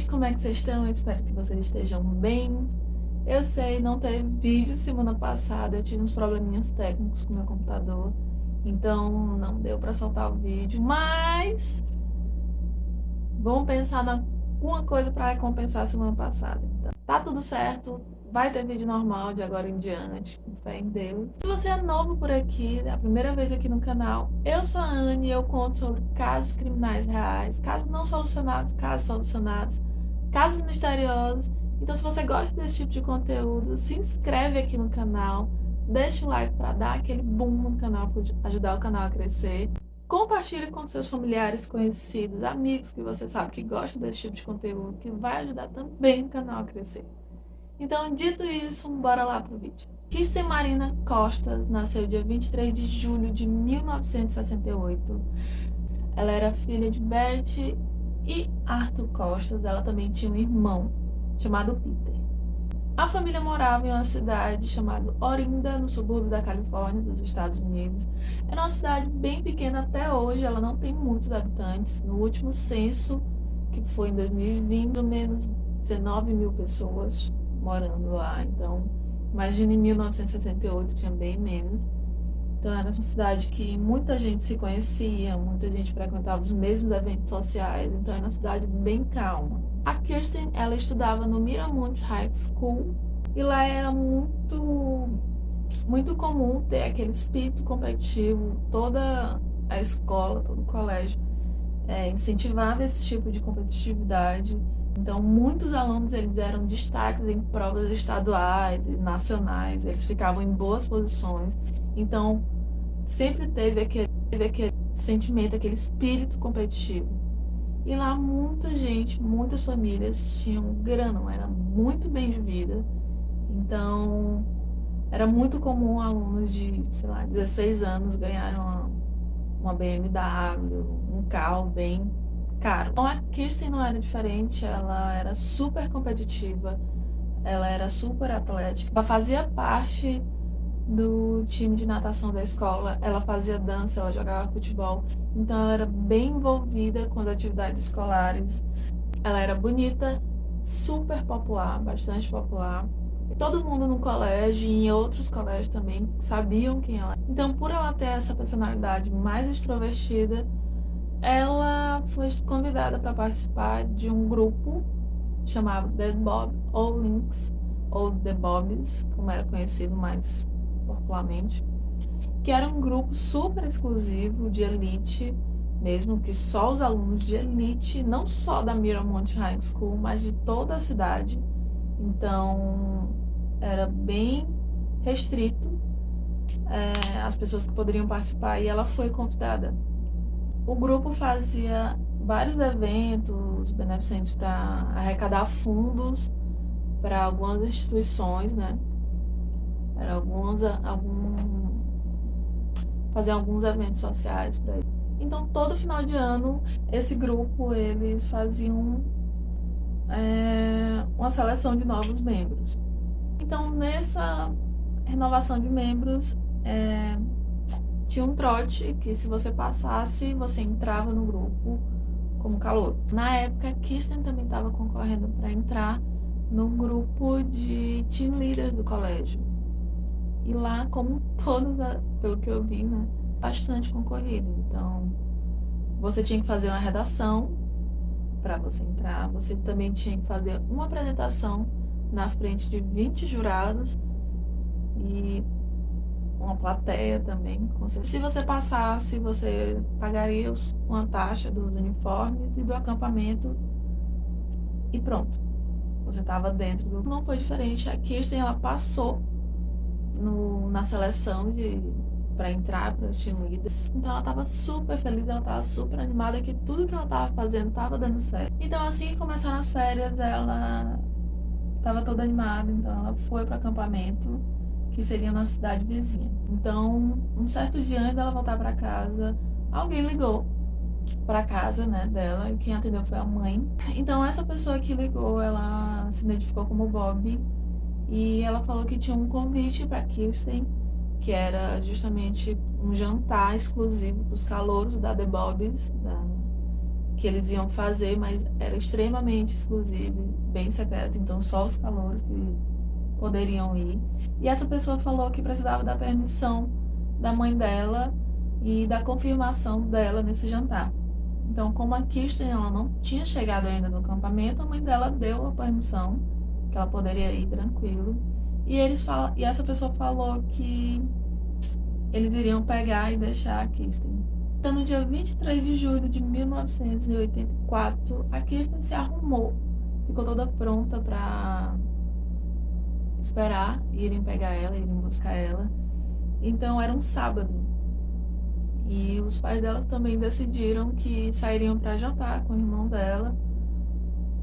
gente, como é que vocês estão? Eu espero que vocês estejam bem. Eu sei, não teve vídeo semana passada, eu tive uns probleminhas técnicos com o meu computador, então não deu pra soltar o vídeo, mas vamos pensar em alguma coisa pra recompensar a semana passada. Então, tá tudo certo, vai ter vídeo normal de agora em diante, com fé em Deus. Se você é novo por aqui, é a primeira vez aqui no canal, eu sou a Anne e eu conto sobre casos criminais reais, casos não solucionados, casos solucionados, casos misteriosos. Então, se você gosta desse tipo de conteúdo, se inscreve aqui no canal, deixa o like para dar aquele boom no canal, para ajudar o canal a crescer. Compartilhe com seus familiares, conhecidos, amigos que você sabe que gostam desse tipo de conteúdo, que vai ajudar também o canal a crescer. Então, dito isso, bora lá pro vídeo. Kirsten Marina Costa nasceu dia 23 de julho de 1968. Ela era filha de Bert e Arthur Costas. Ela também tinha um irmão chamado Peter. A família morava em uma cidade chamada Orinda, no subúrbio da Califórnia, dos Estados Unidos. Era uma cidade bem pequena até hoje, ela não tem muitos habitantes. No último censo, que foi em 2020, pelo menos 19 mil pessoas morando lá. Então, imagina, em 1968 tinha bem menos. Então era uma cidade que muita gente se conhecia, muita gente frequentava os mesmos eventos sociais, então era uma cidade bem calma. A Kirsten, ela estudava no Miramont High School e lá era muito comum ter aquele espírito competitivo. Toda a escola, todo o colégio incentivava esse tipo de competitividade. Então muitos alunos eles eram destaques em provas estaduais e nacionais, eles ficavam em boas posições. Então, sempre teve aquele sentimento, aquele espírito competitivo. E lá muita gente, muitas famílias tinham grana, era muito bem de vida. Então, era muito comum alunos de, 16 anos ganharem uma BMW, um carro bem caro. Então, a Kirsten não era diferente, ela era super competitiva, ela era super atlética, ela fazia parte do time de natação da escola, ela fazia dança, ela jogava futebol, então ela era bem envolvida com as atividades escolares. Ela era bonita, super popular, bastante popular. E todo mundo no colégio e em outros colégios também sabiam quem ela era. Então, por ela ter essa personalidade mais extrovertida, ela foi convidada para participar de um grupo chamado The Bob ou Lynx, ou The Bobs, como era conhecido mais popularmente, que era um grupo super exclusivo de elite mesmo, que só os alunos de elite, não só da Miramont High School, mas de toda a cidade. Então era bem restrito as pessoas que poderiam participar, e ela foi convidada. O grupo fazia vários eventos beneficentes para arrecadar fundos para algumas instituições, né? Era fazer alguns eventos sociais para ele. Então, todo final de ano, esse grupo, eles faziam uma seleção de novos membros. Então, nessa renovação de membros, tinha um trote que, se você passasse, você entrava no grupo como calouro. Na época, a Kirsten também estava concorrendo para entrar no grupo de team leaders do colégio. E lá, como todos, pelo que eu vi, né, bastante concorrido. Então, você tinha que fazer uma redação para você entrar. Você também tinha que fazer uma apresentação na frente de 20 jurados e uma plateia também. Se você passasse, você pagaria uma taxa dos uniformes e do acampamento e pronto. Você estava dentro do... Não foi diferente. A Kirsten, ela passou na seleção para entrar para os team leaders. Então ela estava super feliz, ela estava super animada, que tudo que ela estava fazendo estava dando certo. Então, assim que começaram as férias, ela estava toda animada, então ela foi para o acampamento, que seria na cidade vizinha. Então, um certo dia, antes dela voltar para casa, alguém ligou para casa, né, dela, e quem atendeu foi a mãe. Então, essa pessoa que ligou, ela se identificou como Bob, e ela falou que tinha um convite para Kirsten, que era justamente um jantar exclusivo para os calouros da The Bobs, que eles iam fazer, mas era extremamente exclusivo, bem secreto, então só os calouros que poderiam ir. E essa pessoa falou que precisava da permissão da mãe dela e da confirmação dela nesse jantar. Então, como a Kirsten ela não tinha chegado ainda no acampamento, a mãe dela deu a permissão que ela poderia ir tranquilo. E essa pessoa falou que eles iriam pegar e deixar a Kirsten. Então, no dia 23 de julho de 1984, a Kirsten se arrumou, ficou toda pronta para esperar irem pegar ela, irem buscar ela. Então, era um sábado. E os pais dela também decidiram que sairiam para jantar com o irmão dela,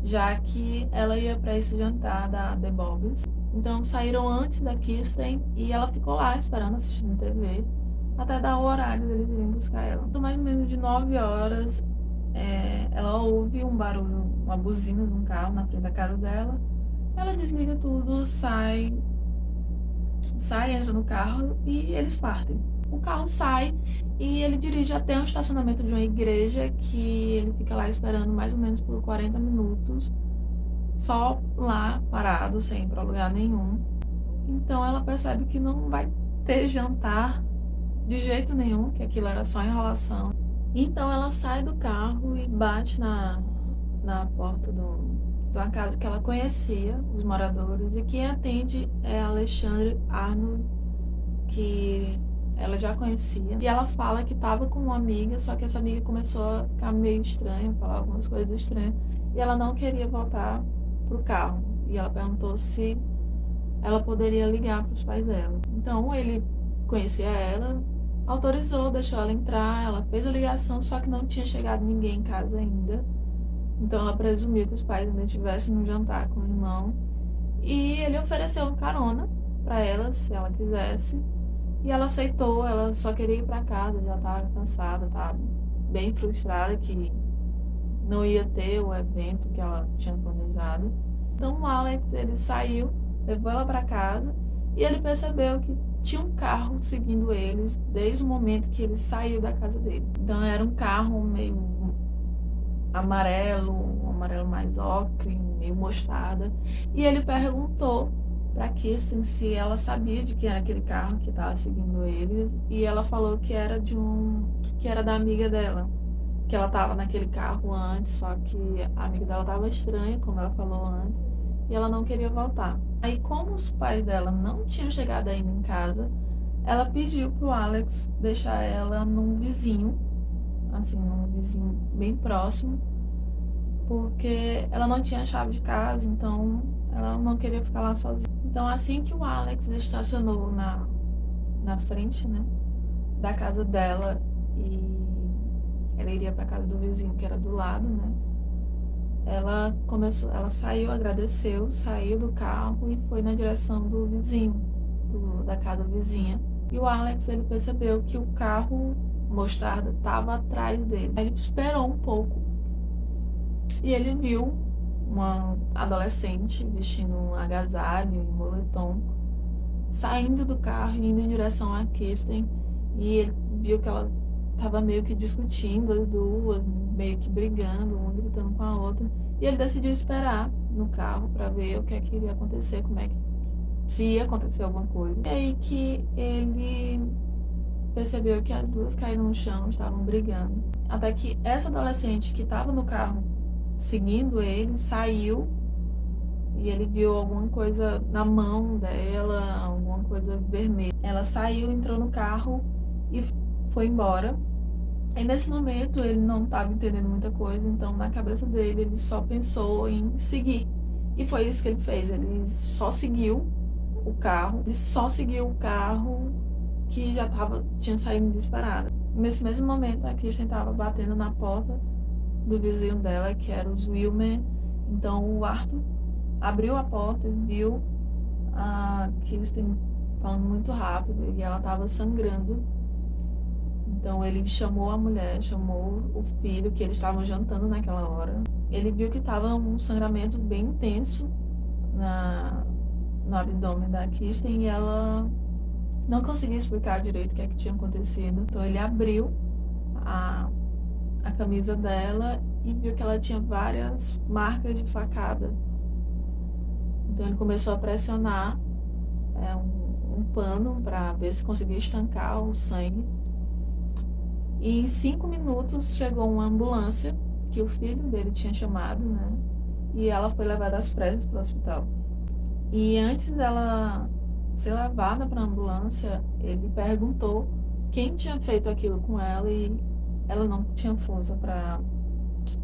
já que ela ia para esse jantar da The Bobs. Então saíram antes da Kirsten e ela ficou lá esperando, assistindo TV, até dar o horário deles irem buscar ela. Então, mais ou menos de 9 horas, ela ouve um barulho, uma buzina de um carro na frente da casa dela. Ela desliga tudo, sai, entra no carro e eles partem. O carro sai e ele dirige até o estacionamento de uma igreja, que ele fica lá esperando mais ou menos por 40 minutos, só lá parado, sem ir para lugar nenhum. Então ela percebe que não vai ter jantar de jeito nenhum, que aquilo era só enrolação. Então ela sai do carro e bate na porta de uma casa que ela conhecia, os moradores, e quem atende é Alexandre Arnold, que ela já conhecia. E ela fala que estava com uma amiga, só que essa amiga começou a ficar meio estranha, falar algumas coisas estranhas, e ela não queria voltar pro carro. E ela perguntou se ela poderia ligar para os pais dela. Então ele conhecia ela, autorizou, deixou ela entrar, ela fez a ligação, só que não tinha chegado ninguém em casa ainda. Então ela presumiu que os pais ainda estivessem no jantar com o irmão. E ele ofereceu uma carona para ela, se ela quisesse. E ela aceitou, ela só queria ir para casa, já estava cansada, estava bem frustrada que não ia ter o evento que ela tinha planejado. Então o Alex, ele saiu, levou ela para casa e ele percebeu que tinha um carro seguindo eles desde o momento que ele saiu da casa dele. Então era um carro meio amarelo, um amarelo mais ocre, meio mostarda. E ele perguntou para Kirsten se ela sabia de quem era aquele carro que estava seguindo eles, e ela falou que era que era da amiga dela, que ela estava naquele carro antes, só que a amiga dela estava estranha, como ela falou antes, e ela não queria voltar. Aí, como os pais dela não tinham chegado ainda em casa, ela pediu pro Alex deixar ela num vizinho, assim, num vizinho bem próximo, porque ela não tinha chave de casa, então ela não queria ficar lá sozinha. Então, assim que o Alex estacionou na frente, né, da casa dela, e ela iria para casa do vizinho que era do lado, né, ela saiu, agradeceu, saiu do carro e foi na direção do vizinho, da casa vizinha. E o Alex, ele percebeu que o carro mostarda estava atrás dele. Aí ele esperou um pouco e ele viu uma adolescente vestindo um agasalho e moletom saindo do carro e indo em direção a Kirsten, e ele viu que ela estava meio que discutindo, as duas meio que brigando, uma gritando com a outra, e ele decidiu esperar no carro para ver o que é que iria acontecer, se ia acontecer alguma coisa. E aí que ele percebeu que as duas caíram no chão, estavam brigando, até que essa adolescente que estava no carro seguindo ele saiu, e ele viu alguma coisa na mão dela, alguma coisa vermelha. Ela saiu, entrou no carro e foi embora. E nesse momento ele não estava entendendo muita coisa, então na cabeça dele ele só pensou em seguir. E foi isso que ele fez, ele só seguiu o carro, que já tinha saído disparada. Nesse mesmo momento a Kirsten estava batendo na porta do vizinho dela, que era o Wilmer. Então o Arthur abriu a porta e viu a Kirsten falando muito rápido e ela estava sangrando. Então ele chamou a mulher, chamou o filho, que eles estavam jantando naquela hora. Ele viu que estava um sangramento bem intenso no abdômen da Kirsten, e ela não conseguia explicar direito o que é que tinha acontecido. Então ele abriu a camisa dela e viu que ela tinha várias marcas de facada. Então ele começou a pressionar um pano para ver se conseguia estancar o sangue. E em 5 minutos chegou uma ambulância que o filho dele tinha chamado, né? E ela foi levada às pressas para o hospital. E antes dela ser levada para a ambulância, ele perguntou quem tinha feito aquilo com ela e ela não tinha força para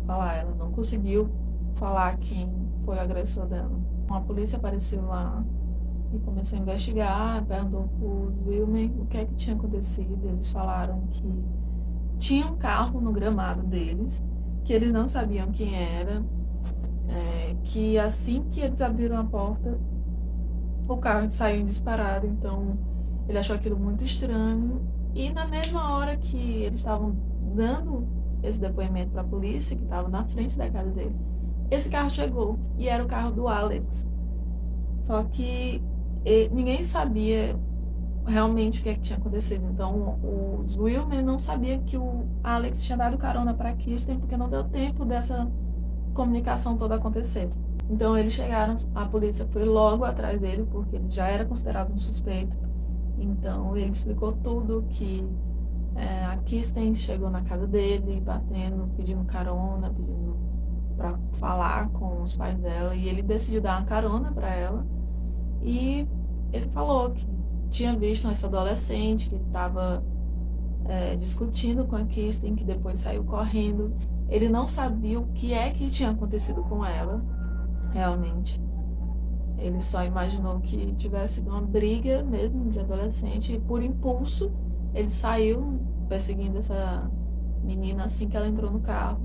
falar, ela não conseguiu falar quem foi o agressor dela. A polícia apareceu lá e começou a investigar, perguntou para os Wilmer o que é que tinha acontecido. Eles falaram que tinha um carro no gramado deles, que eles não sabiam quem era, que assim que eles abriram a porta, o carro saiu disparado. Então ele achou aquilo muito estranho. E na mesma hora que eles estavam dando esse depoimento para a polícia, que estava na frente da casa dele, esse carro chegou e era o carro do Alex. Só que ninguém sabia realmente o que é que tinha acontecido. Então os Wilmer não sabiam que o Alex tinha dado carona para Kirsten, porque não deu tempo dessa comunicação toda acontecer. Então eles chegaram, a polícia foi logo atrás dele, porque ele já era considerado um suspeito. Então ele explicou tudo, que a Kirsten chegou na casa dele, batendo, pedindo carona, pedindo para falar com os pais dela, e ele decidiu dar uma carona para ela. E ele falou que tinha visto essa adolescente que estava discutindo com a Kirsten, que depois saiu correndo. Ele não sabia o que é que tinha acontecido com ela, realmente. Ele só imaginou que tivesse sido uma briga mesmo de adolescente, e por impulso ele saiu perseguindo essa menina assim que ela entrou no carro.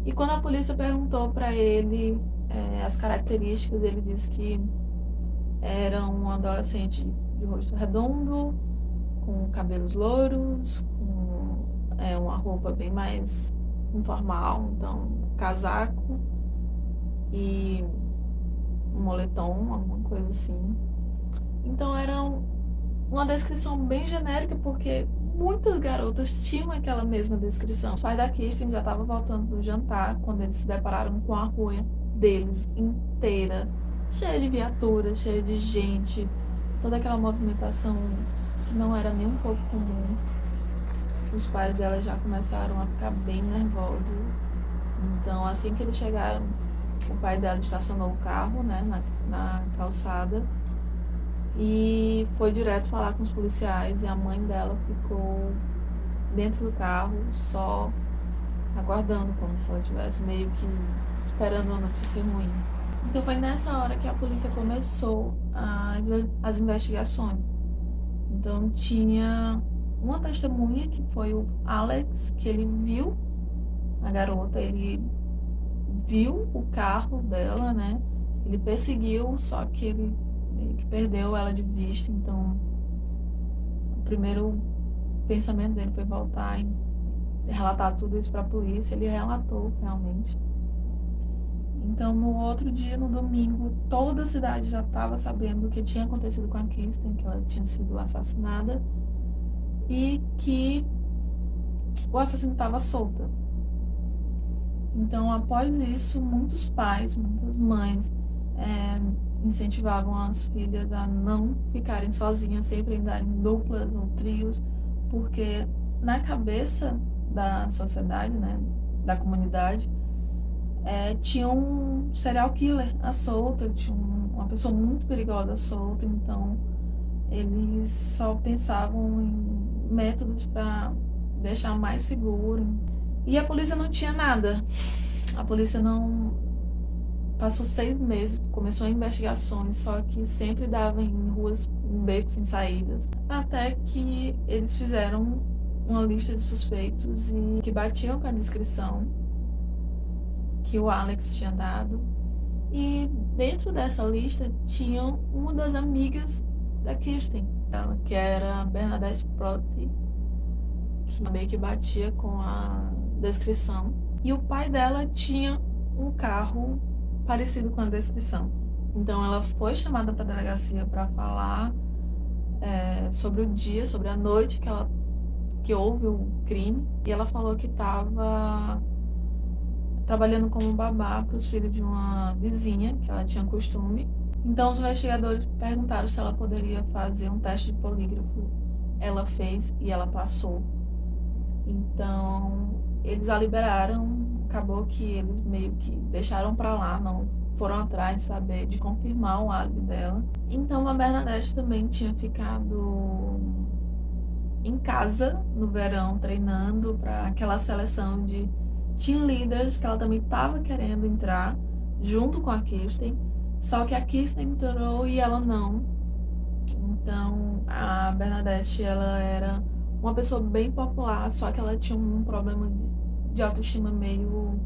E quando a polícia perguntou para ele as características, ele disse que era um adolescente de rosto redondo, com cabelos loiros, com uma roupa bem mais informal, então casaco e um moletom, alguma coisa assim. Então era uma descrição bem genérica, porque muitas garotas tinham aquela mesma descrição. Os pais da Kirsten já estavam voltando do jantar quando eles se depararam com a rua deles inteira, cheia de viaturas, cheia de gente, toda aquela movimentação que não era nem um pouco comum. Os pais dela já começaram a ficar bem nervosos. Então, assim que eles chegaram, o pai dela estacionou o carro, né, na calçada, e foi direto falar com os policiais, e a mãe dela ficou dentro do carro, só aguardando, como se ela estivesse meio que esperando uma notícia ruim. Então foi nessa hora que a polícia começou as investigações. Então tinha uma testemunha, que foi o Alex, que ele viu a garota, ele viu o carro dela, né? Ele perseguiu, só que ele meio que perdeu ela de vista. Então o primeiro pensamento dele foi voltar e relatar tudo isso para a polícia. Ele relatou realmente. Então no outro dia, no domingo, toda a cidade já estava sabendo o que tinha acontecido com a Kirsten, que ela tinha sido assassinada e que o assassino estava solta. Então, após isso, muitos pais, muitas mães incentivavam as filhas a não ficarem sozinhas, sempre andarem em duplas ou trios, porque na cabeça da sociedade, né, da comunidade, tinha um serial killer à solta, tinha uma pessoa muito perigosa à solta. Então eles só pensavam em métodos para deixar mais seguro. E a polícia não tinha nada. A polícia não passou 6 meses, começou investigações, só que sempre dava em ruas, em becos sem saídas, até que eles fizeram uma lista de suspeitos e que batiam com a descrição que o Alex tinha dado. E dentro dessa lista tinha uma das amigas da Kirsten, que era a Bernadette Proty, que meio que batia com a descrição. E o pai dela tinha um carro parecido com a descrição. Então ela foi chamada para a delegacia para falar sobre o dia, sobre a noite que houve o crime. E ela falou que estava trabalhando como babá para os filhos de uma vizinha, que ela tinha costume. Então, os investigadores perguntaram se ela poderia fazer um teste de polígrafo. Ela fez e ela passou. Então, eles a liberaram. Acabou que eles meio que deixaram para lá, não foram atrás de saber, de confirmar o álibi dela. Então, a Bernadette também tinha ficado em casa no verão, treinando para aquela seleção de team leaders que ela também estava querendo entrar junto com a Kirsten, só que a Kirsten entrou e ela não. Então a Bernadette, ela era uma pessoa bem popular, só que ela tinha um problema de autoestima meio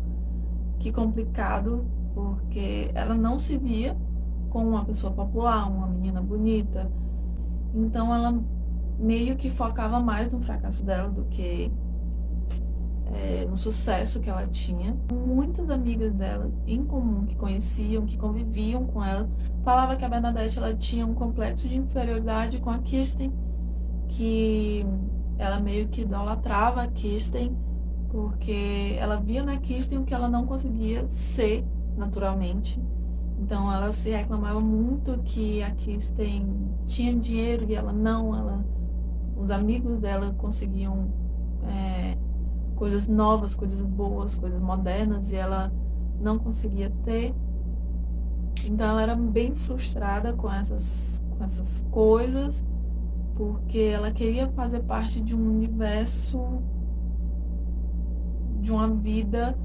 que complicado, porque ela não se via como uma pessoa popular, uma menina bonita. Então ela meio que focava mais no fracasso dela do que no sucesso que ela tinha. Muitas amigas dela em comum que conheciam, que conviviam com ela, falava que a Bernadette ela tinha um complexo de inferioridade com a Kirsten, que ela meio que idolatrava a Kirsten porque ela via na Kirsten o que ela não conseguia ser naturalmente. Então ela se reclamava muito que a Kirsten tinha dinheiro e ela não, os amigos dela conseguiam coisas novas, coisas boas, coisas modernas, e ela não conseguia ter. Então ela era bem frustrada com essas coisas, porque ela queria fazer parte de um universo, de uma vida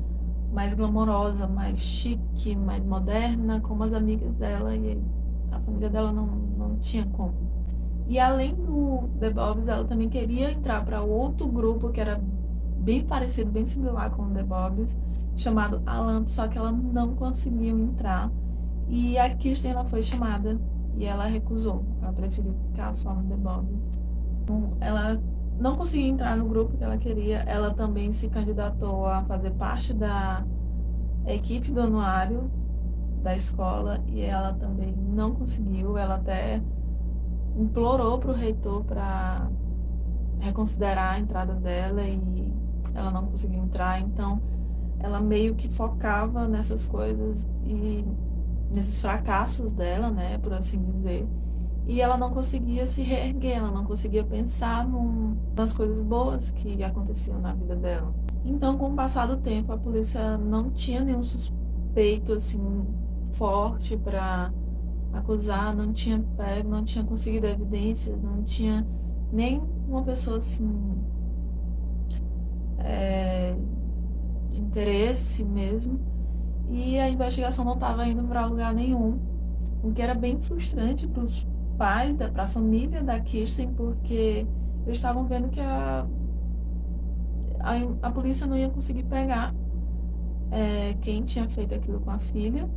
mais glamourosa, mais chique, mais moderna, como as amigas dela, e a família dela não tinha como. E além do The Bobs, ela também queria entrar para outro grupo que era bem parecido, bem similar com o The Bobs, chamado Alanto, só que ela não conseguiu entrar. E a Kirsten, ela foi chamada e ela recusou. Ela preferiu ficar só no The Bobs. Ela não conseguiu entrar no grupo que ela queria. Ela também se candidatou a fazer parte da equipe do anuário da escola e ela também não conseguiu. Ela até implorou para o reitor para reconsiderar a entrada dela e ela não conseguiu entrar. Então ela meio que focava nessas coisas e nesses fracassos dela, né, por assim dizer, e ela não conseguia se reerguer, ela não conseguia pensar nas coisas boas que aconteciam na vida dela. Então, com o passar do tempo, a polícia não tinha nenhum suspeito assim forte para acusar, não tinha pego, não tinha conseguido evidências, não tinha nem uma pessoa assim de interesse mesmo, e a investigação não estava indo para lugar nenhum, o que era bem frustrante para os pais, para a família da Kirsten, porque eles estavam vendo que a polícia não ia conseguir pegar quem tinha feito aquilo com a filha.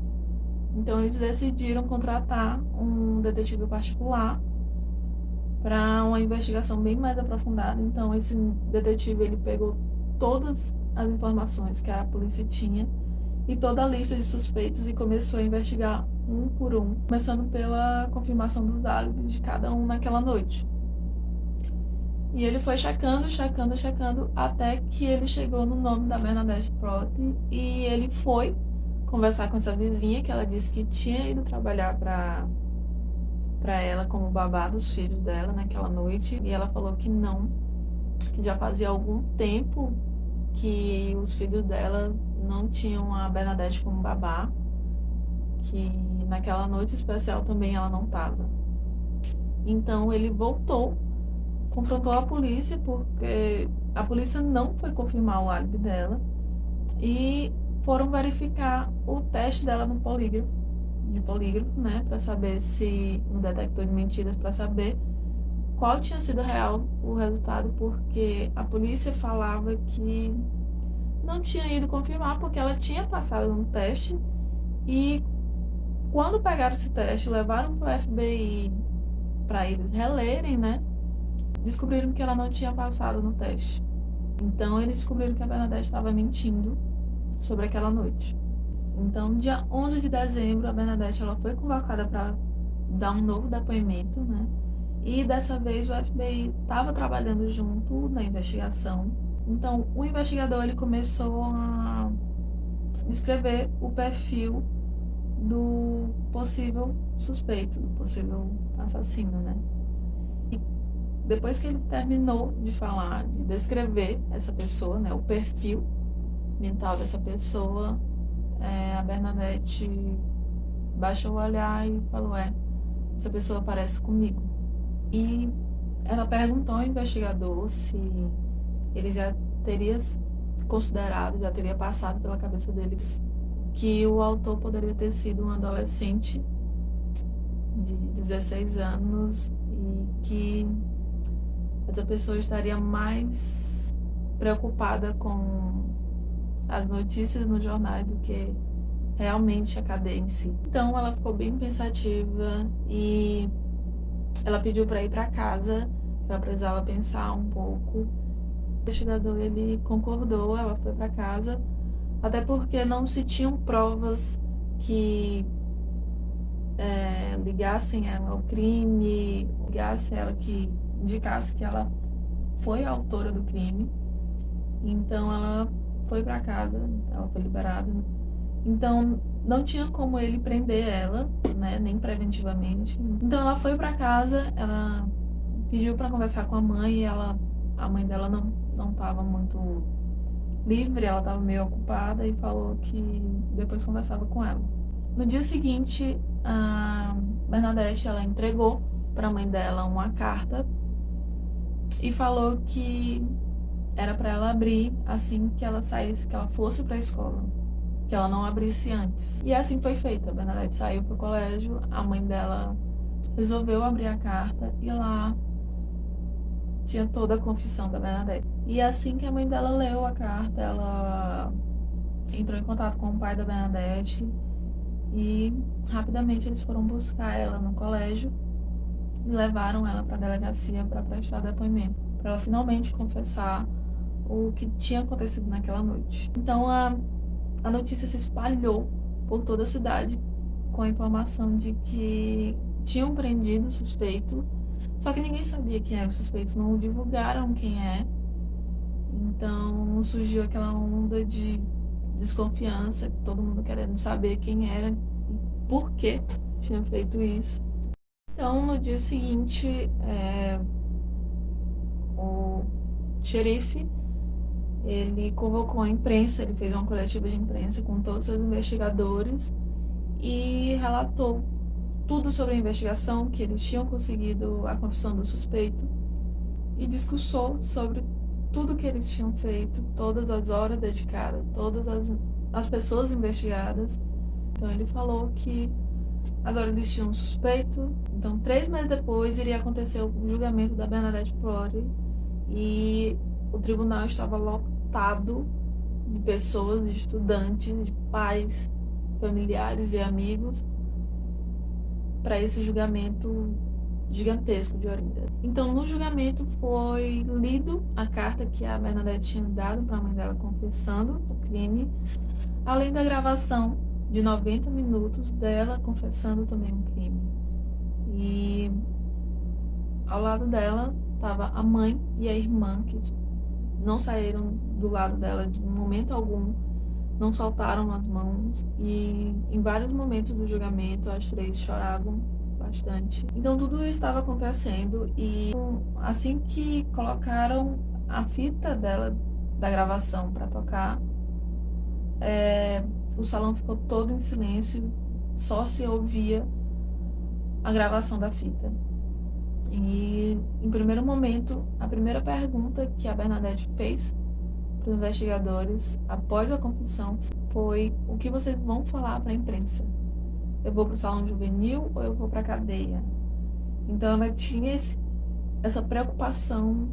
Então eles decidiram contratar um detetive particular para uma investigação bem mais aprofundada. Então esse detetive, ele pegou todas as informações que a polícia tinha e toda a lista de suspeitos e começou a investigar um por um, começando pela confirmação dos álibis de cada um naquela noite. E ele foi checando, até que ele chegou no nome da Bernadette Proty e ele foi conversar com essa vizinha, que ela disse que tinha ido trabalhar para ela como babá dos filhos dela naquela noite, e ela falou que não, que já fazia algum tempo que os filhos dela não tinham a Bernadette como babá, que naquela noite especial também ela não estava. Então ele voltou, confrontou a polícia, porque a polícia não foi confirmar o álibi dela, e foram verificar o teste dela no polígrafo, né, para saber se no detector de mentiras, para saber qual tinha sido real o resultado, porque a polícia falava que não tinha ido confirmar porque ela tinha passado no teste, e quando pegaram esse teste, levaram para o FBI para eles relerem, né, descobriram que ela não tinha passado no teste. Então eles descobriram que a Bernadette estava mentindo sobre aquela noite. Então, no dia 11 de dezembro, a Bernadette ela foi convocada para dar um novo depoimento, né? E dessa vez o FBI estava trabalhando junto na investigação. Então, o investigador ele começou a descrever o perfil do possível suspeito, do possível assassino, né? E depois que ele terminou de falar, de descrever essa pessoa, né, o perfil mental dessa pessoa, a Bernadette baixou o olhar e falou: essa pessoa parece comigo. E ela perguntou ao investigador se ele já teria considerado, já teria passado pela cabeça deles que o autor poderia ter sido um adolescente de 16 anos e que essa pessoa estaria mais preocupada com as notícias nos jornais do que realmente a cadeia em si. Então ela ficou bem pensativa e ela pediu para ir para casa, ela precisava pensar um pouco. O investigador, ele concordou, ela foi para casa, até porque não se tinham provas que ligassem ela ao crime, ligassem ela, que indicasse que ela foi a autora do crime. Então ela foi para casa, ela foi liberada. Então não tinha como ele prender ela, né, nem preventivamente. Então ela foi para casa, ela pediu para conversar com a mãe e a mãe dela não estava muito livre, ela estava meio ocupada e falou que depois conversava com ela. No dia seguinte, a Bernadette, ela entregou para a mãe dela uma carta e falou que era para ela abrir assim que ela saísse, que ela fosse para a escola, que ela não abrisse antes. E assim foi feito. A Bernadette saiu pro colégio, a mãe dela resolveu abrir a carta e lá tinha toda a confissão da Bernadette. E assim que a mãe dela leu a carta, ela entrou em contato com o pai da Bernadette e rapidamente eles foram buscar ela no colégio e levaram ela para a delegacia para prestar depoimento, para ela finalmente confessar o que tinha acontecido naquela noite. Então a notícia se espalhou por toda a cidade com a informação de que tinham prendido o suspeito, só que ninguém sabia quem era o suspeito, não divulgaram quem é. Então surgiu aquela onda de desconfiança, todo mundo querendo saber quem era e por que tinha feito isso. Então no dia seguinte, o xerife, ele convocou a imprensa, ele fez uma coletiva de imprensa com todos os investigadores e relatou tudo sobre a investigação, que eles tinham conseguido a confissão do suspeito e discursou sobre tudo que eles tinham feito, todas as horas dedicadas, todas as pessoas investigadas. Então ele falou que agora eles tinham um suspeito. Então 3 meses depois iria acontecer o julgamento da Bernadette Prodi e o tribunal estava lotado de pessoas, de estudantes, de pais, familiares e amigos para esse julgamento gigantesco de Orinda. Então, no julgamento foi lido a carta que a Bernadette tinha dado para a mãe dela confessando o crime, além da gravação de 90 minutos dela confessando também um crime. E ao lado dela estava a mãe e a irmã, que não saíram do lado dela de momento algum, não soltaram as mãos, e em vários momentos do julgamento as 3 choravam bastante. Então tudo estava acontecendo e assim que colocaram a fita dela, da gravação, para tocar, o salão ficou todo em silêncio, só se ouvia a gravação da fita. E em primeiro momento, a primeira pergunta que a Bernadette fez para os investigadores após a confissão foi: o que vocês vão falar para a imprensa? Eu vou para o salão juvenil ou eu vou para a cadeia? Então ela tinha essa preocupação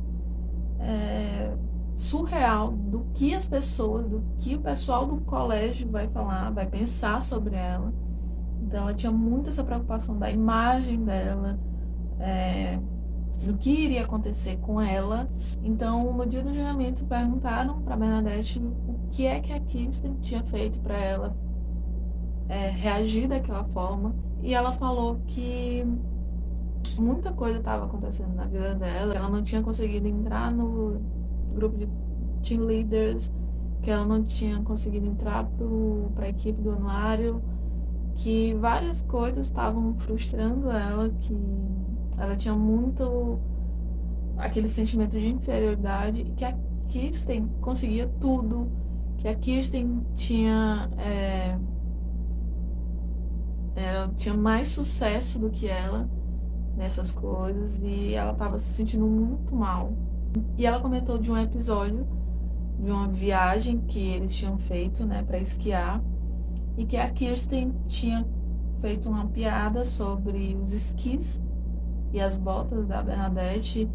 surreal do que as pessoas, do que o pessoal do colégio vai falar, vai pensar sobre ela. Então ela tinha muito essa preocupação da imagem dela, do que iria acontecer com ela. Então no dia do julgamento perguntaram para Bernadette o que é que a Kirsten tinha feito para ela reagir daquela forma, e ela falou que muita coisa estava acontecendo na vida dela, ela não tinha conseguido entrar no grupo de team leaders, que ela não tinha conseguido entrar para a equipe do anuário, que várias coisas estavam frustrando ela, que ela tinha muito aquele sentimento de inferioridade, e que a Kirsten conseguia tudo, que a Kirsten ela tinha mais sucesso do que ela nessas coisas, e ela estava se sentindo muito mal. E ela comentou de um episódio de uma viagem que eles tinham feito, né, para esquiar, e que a Kirsten tinha feito uma piada sobre os esquis e as botas da Bernadette,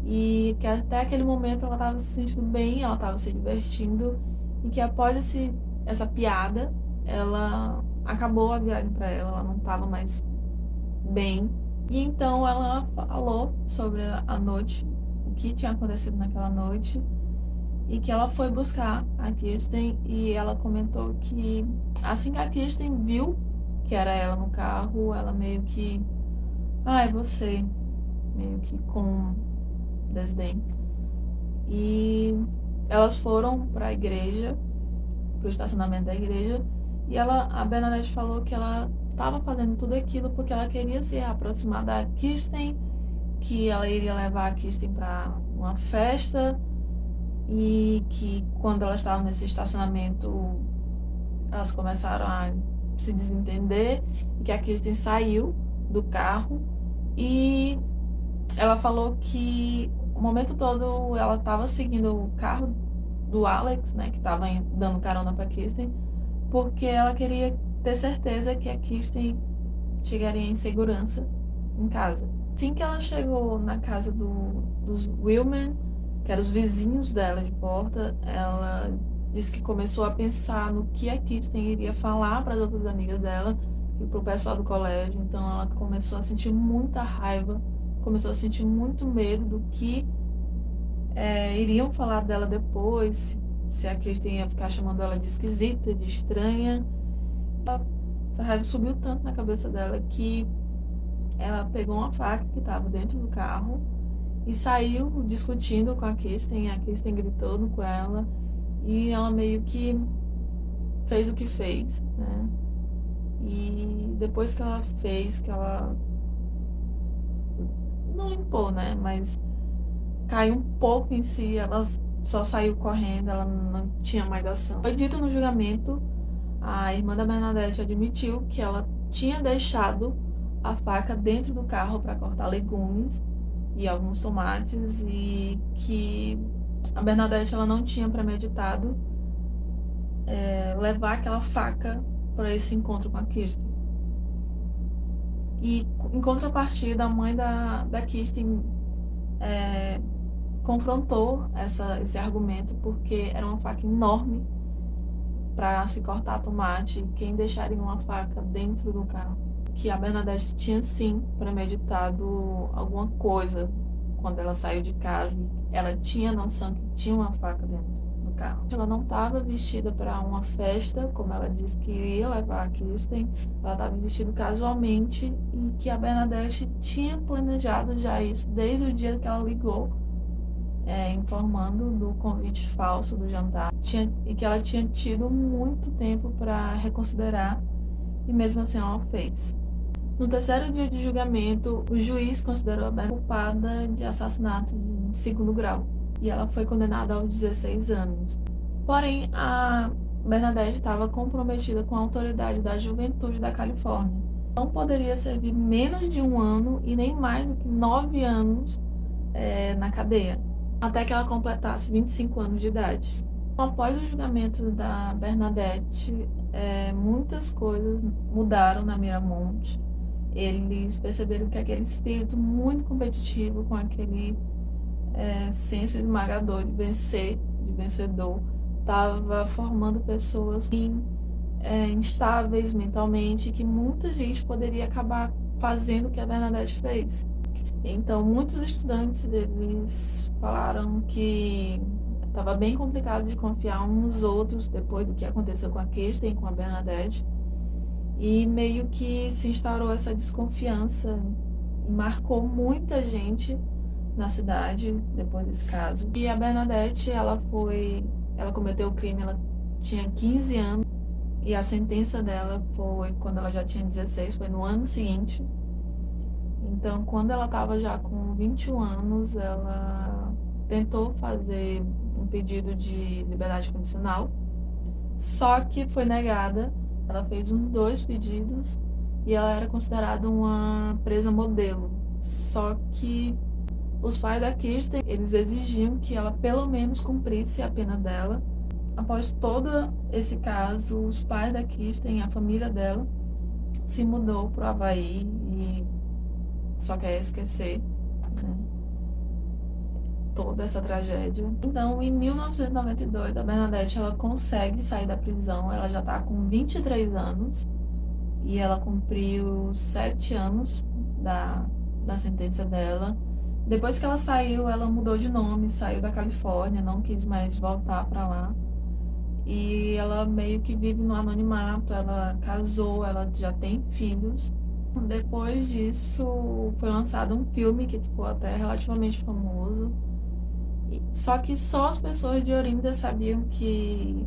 e que até aquele momento ela estava se sentindo bem, ela estava se divertindo, e que após essa piada, ela acabou a viagem para ela não estava mais bem. E então ela falou sobre a noite, o que tinha acontecido naquela noite, e que ela foi buscar a Kirsten, e ela comentou que assim que a Kirsten viu que era ela no carro, ela meio que, é você, meio que com desdém. E elas foram para a igreja, para o estacionamento da igreja, e a Bernadette falou que ela estava fazendo tudo aquilo porque ela queria se aproximar da Kirsten, que ela iria levar a Kirsten para uma festa, e que quando elas estavam nesse estacionamento, elas começaram a se desentender, e que a Kirsten saiu do carro, e ela falou que o momento todo ela estava seguindo o carro do Alex, né, que estava dando carona para Kirsten, porque ela queria ter certeza que a Kirsten chegaria em segurança em casa. Assim que ela chegou na casa dos Willman, que eram os vizinhos dela de porta, ela disse que começou a pensar no que a Kirsten iria falar para as outras amigas dela e para o pessoal do colégio. Então ela começou a sentir muita raiva, começou a sentir muito medo do que iriam falar dela depois, se a Kirsten ia ficar chamando ela de esquisita, de estranha. Essa raiva subiu tanto na cabeça dela que ela pegou uma faca que estava dentro do carro e saiu discutindo com a Kirsten. A Kirsten gritando com ela, e ela meio que fez o que fez, né? E depois que ela fez, que ela não limpou, né, mas caiu um pouco em si, ela só saiu correndo, ela não tinha mais ação. Foi dito no julgamento, a irmã da Bernadette admitiu que ela tinha deixado a faca dentro do carro para cortar legumes e alguns tomates, e que a Bernadette ela não tinha premeditado levar aquela faca para esse encontro com a Kirsten. E em contrapartida, a mãe da Kirsten confrontou esse argumento, porque era uma faca enorme para se cortar tomate. Quem deixaria uma faca dentro do carro? Que a Bernadette tinha sim premeditado alguma coisa quando ela saiu de casa. Ela tinha noção que tinha uma faca dentro do carro. Ela não estava vestida para uma festa, como ela disse que iria levar a Kirsten. Ela estava vestida casualmente, e que a Bernadette tinha planejado já isso desde o dia que ela ligou, informando do convite falso do jantar, e que ela tinha tido muito tempo para reconsiderar, e mesmo assim ela fez. No terceiro dia de julgamento, o juiz considerou a Bernadette culpada de assassinato de segundo grau, e ela foi condenada aos 16 anos. Porém, a Bernadette estava comprometida com a autoridade da juventude da Califórnia. Não poderia servir menos de 1 ano e nem mais do que 9 anos na cadeia, até que ela completasse 25 anos de idade. Após o julgamento da Bernadette, muitas coisas mudaram na Miramont. Eles perceberam que aquele espírito muito competitivo, com aquele senso esmagador de vencer, de vencedor, estava formando pessoas instáveis mentalmente, que muita gente poderia acabar fazendo o que a Bernadette fez. Então, muitos estudantes, eles falaram que estava bem complicado de confiar uns nos outros depois do que aconteceu com a Kirsten e com a Bernadette. E meio que se instaurou essa desconfiança e marcou muita gente na cidade depois desse caso. E a Bernadette, ela foi ela cometeu o crime, ela tinha 15 anos e a sentença dela foi quando ela já tinha 16, foi no ano seguinte. Então, quando ela estava já com 21 anos, ela tentou fazer um pedido de liberdade condicional, só que foi negada. Ela fez uns 2 pedidos e ela era considerada uma presa modelo. Só que os pais da Kirsten, eles exigiam que ela pelo menos cumprisse a pena dela. Após todo esse caso, os pais da Kirsten, a família dela, se mudou para o Havaí e só quer esquecer, né, toda essa tragédia. Então, em 1992, a Bernadette ela consegue sair da prisão. Ela já está com 23 anos e ela cumpriu 7 anos da sentença dela. Depois que ela saiu, ela mudou de nome, saiu da Califórnia, não quis mais voltar para lá. E ela meio que vive no anonimato. Ela casou, ela já tem filhos. Depois disso, foi lançado um filme que ficou até relativamente famoso. Só que só as pessoas de Orinda sabiam que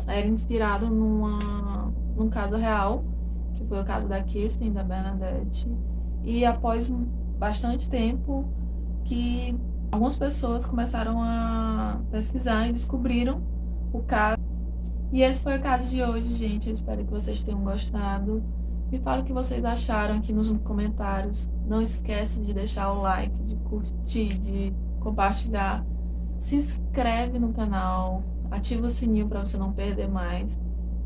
era inspirado num caso real, que foi o caso da Kirsten, da Bernadette. E após bastante tempo, que algumas pessoas começaram a pesquisar e descobriram o caso. E esse foi o caso de hoje, gente. Eu espero que vocês tenham gostado. Me fala o que vocês acharam aqui nos comentários. Não esquece de deixar o like, de curtir, de compartilhar. Se inscreve no canal, ativa o sininho para você não perder mais.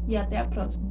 E até a próxima.